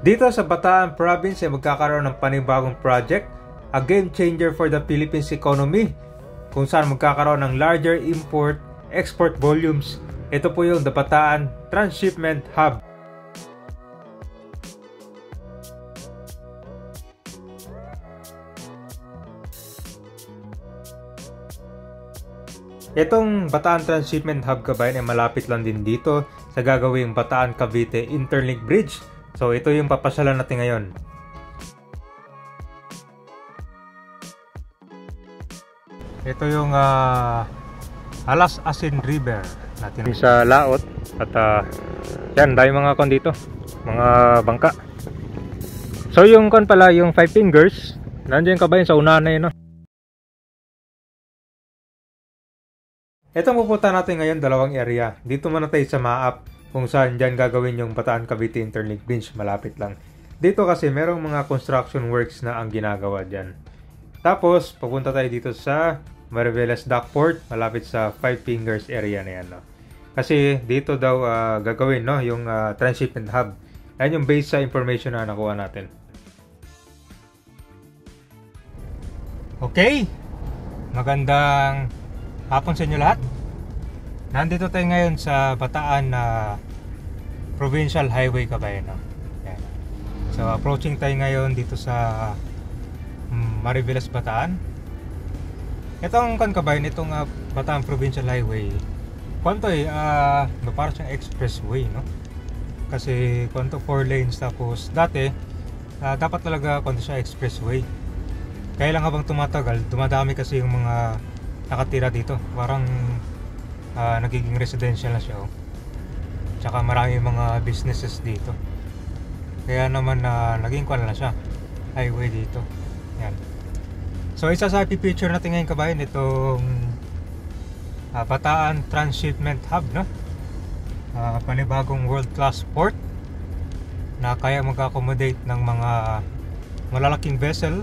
Dito sa Bataan Province ay magkakaroon ng panibagong project, a game changer for the Philippines economy, kung saan magkakaroon ng larger import-export volumes. Ito po yung the Bataan Transshipment Hub. Itong Bataan Transshipment Hub kabayan ay malapit lang din dito sa gagawing Bataan Cavite Interlink Bridge. So ito yung papasyalan natin ngayon. Ito yung Alas Asin River natin sa laot at yan, dahil mga kon dito, mga bangka. So yung kon pala, yung 5 fingers, nandiyan kabayan sa unahan na yun, no? Itong pupunta natin ngayon, dalawang area. Dito muna tayo sa Maap, kung saan dyan gagawin yung Bataan Cavite Interlink Bridge, malapit lang. Dito kasi merong mga construction works na ang ginagawa dyan. Tapos, pupunta tayo dito sa Mariveles Dockport, malapit sa 5 Fingers area na yan, no? Kasi dito daw gagawin, no, yung transshipment hub. Yan yung base sa information na nakuha natin. Okay, magandang hapon sa inyo lahat. Nandito tayo ngayon sa Bataan Provincial Highway kabayan, no? Yan. So approaching tayo ngayon dito sa Mariveles Bataan. Itong kabayan, itong Bataan Provincial Highway, kwanto parang siyang expressway, no? Kasi kwanto 4 lanes, tapos dati dapat talaga kwanto siya expressway. Kaya lang habang tumatagal, dumadami kasi yung mga nakatira dito. Parang nagiging residential na siya, oh. Tsaka marami mga businesses dito. Kaya naman naging kwan na siya, highway dito. Yan. So isa sa picture natin ngayon kabayan, itong Bataan Transshipment Hub, no? Panibagong world class port na kaya mag-accommodate ng mga malalaking vessel,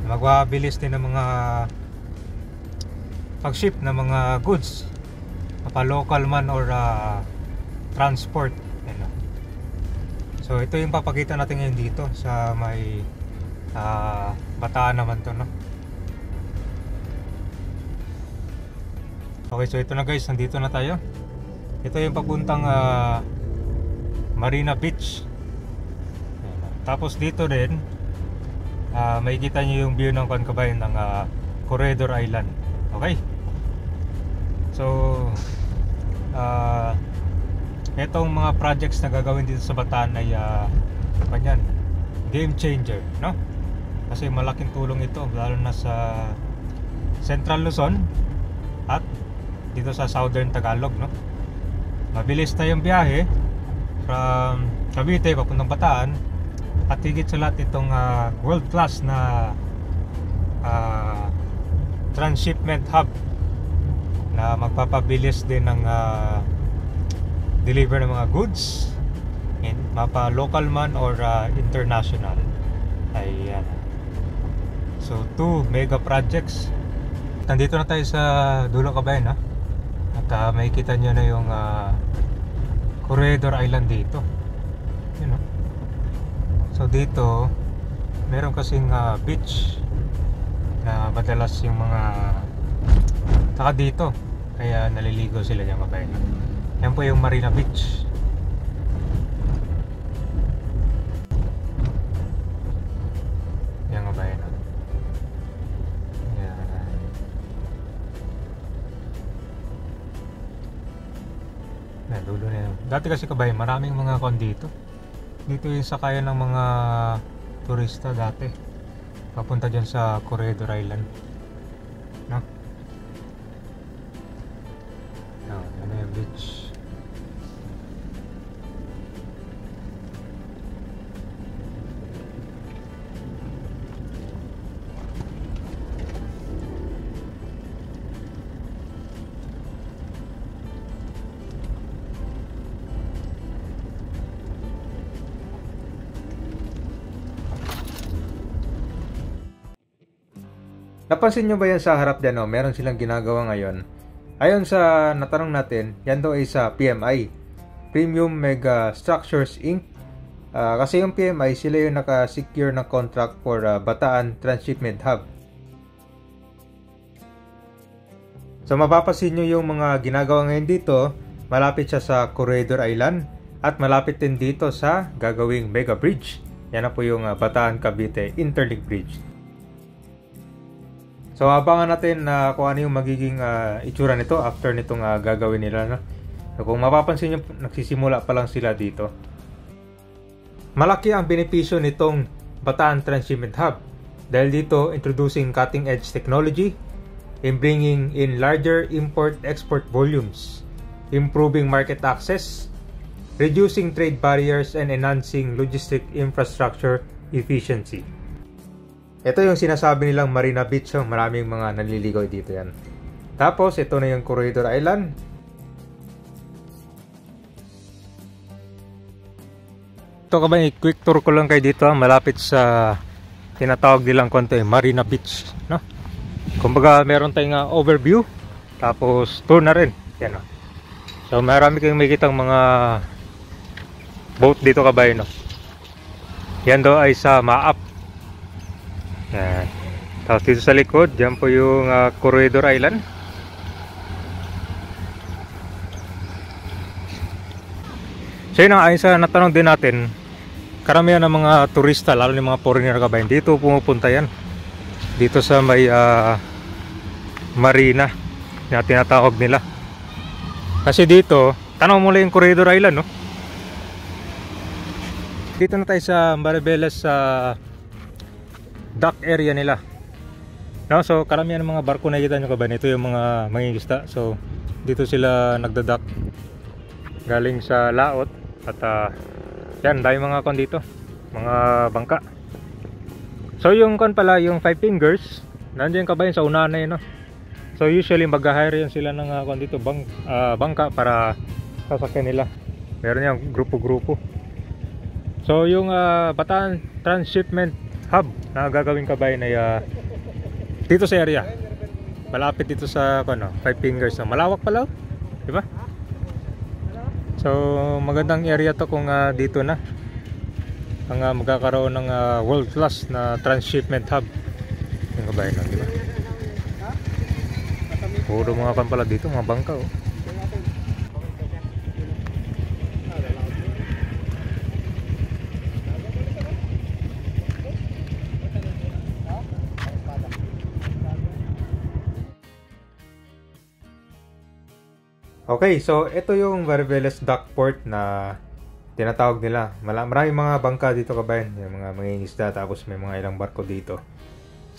magpabilis din ng mga pag-ship ng mga goods, mapa-local man or transport, ano. So ito yung papakita natin ngayon dito sa may Bataan naman to, no? Okay, so ito na guys, nandito na tayo. Ito yung papuntang Marina Beach. Tapos dito din makikita nyo yung view ng kabayan ng Corredor Island. Okay, so etong mga projects na gagawin dito sa Bataan ay game changer, no? Kasi malaking tulong ito, lalo na sa Central Luzon at dito sa Southern Tagalog, no? Mabilis na yung biyahe from Cavite papuntang Bataan, at higit sa lahat itong world class na transshipment hub na magpapabilis din ng deliver ng mga goods, mapa local man or international. Ayan. So 2 mega projects. Nandito na tayo sa dulo kabayan, ha? At makikita nyo na yung Corredor Island dito, you know? So dito meron kasing beach na madalas yung mga taka dito, kaya naliligo sila dyan kabayan. Yan po yung Marina Beach. Yan kabayan. Yan, dulo na yun. Dati kasi kabayan, maraming mga kon dito. Dito yung sakayan ng mga turista dati, papunta dyan sa Corredor Island, no? Ano yung beach. Napansin nyo ba yan sa harap dyan, no? Meron silang ginagawa ngayon. Ayon sa natanong natin, yan daw ay sa PMI, Premium Mega Structures Inc. Kasi yung PMI, sila yung naka-secure ng contract for Bataan Transshipment Hub. So mapapansin nyo yung mga ginagawa ngayon dito, malapit siya sa Corredor Island at malapit din dito sa gagawing Mega Bridge. Yan na po yung Bataan Cavite Interlink Bridge. So abangan natin kung ano yung magiging itsura nito after nitong gagawin nila. No? So, kung mapapansin nyo, nagsisimula pa lang sila dito. Malaki ang benepisyo nitong Bataan Transshipment Hub dahil dito introducing cutting edge technology in bringing in larger import-export volumes, improving market access, reducing trade barriers, and enhancing logistic infrastructure efficiency. Ito yung sinasabi nilang Marina Beach. So maraming mga naliligaw dito yan. Tapos ito na yung Corredor Island. Ito ka ba, quick tour ko lang kayo dito, malapit sa tinatawag nilang Marina Beach, no? Kumbaga meron tayong overview, tapos tour na rin. Yan, no? So marami kayong makikitang mga boat dito kabay, no? Yan daw ay sa Maap. Yan. Tapos dito sa likod, dyan po yung Corredor Island. So yun, ayon sa natanong din natin, karamihan ng mga turista, lalo ng mga foreigner kabayan, dito pumupunta yan. Dito sa may marina na tinatawag nila. Kasi dito, tanong mo lang yung Corredor Island, no? Dito na tayo sa Maribeles sa dock area nila. No? So karamihan ng mga barko na kita nyo kabayan, ito yung mga mangingisda. So dito sila nagda-dock galing sa laot. At yan, dahil mga kon dito, mga bangka. So yung kon pala, yung Five Fingers, nandiyan kabayan sa unahan na yun, no? So usually mag-hire yan sila ng kon dito, bangka para sasakyan nila. Meron yung grupo-grupo. So yung Bataan Transshipment Hub na gagawin kabayan ay dito sa area. Malapit dito sa Five Fingers. So, malawak pala, di ba? So magandang area to kung dito na ang magkakaroon ng world class na transshipment hub yung kabayan, di ba? Puro mga kan pala dito, mga bangka, oh. Okay, so ito yung Maribeles Dockport na tinatawag nila. Maraming mga bangka dito kabayan, yung mga mangingisda, tapos may mga ilang barko dito.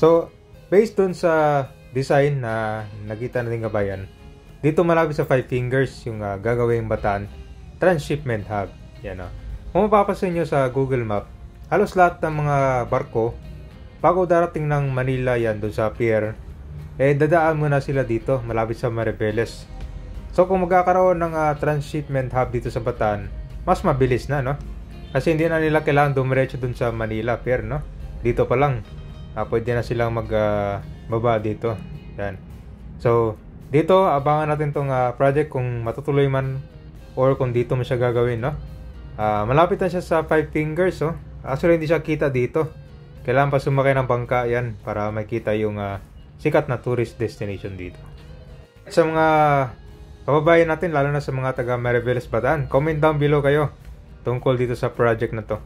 So, based dun sa design na nakita natin kabayan, dito malapit sa Five Fingers yung gagawing Bataan Transshipment Hub. Yan, kung mapapasin nyo sa Google Map, halos lahat ng mga barko, bago darating ng Manila yan dun sa pier, dadaan muna sila dito, malapit sa Maribeles. So kung magkakaroon ng transshipment hub dito sa Bataan, mas mabilis na, no? Kasi hindi na nila kailangan dumiretso dun sa Manila pier, no? Dito pa lang, pwede na silang magbaba dito. Yan. So dito, abangan natin tong project kung matutuloy man or kung dito mo siya gagawin, no? Malapit na siya sa Five Fingers, oh. Actually hindi siya kita dito. Kailangan pa sumakay ng bangka yan para makita yung sikat na tourist destination dito. Sa mga kababayan natin, lalo na sa mga taga Maribeles Bataan, comment down below kayo tungkol dito sa project na to.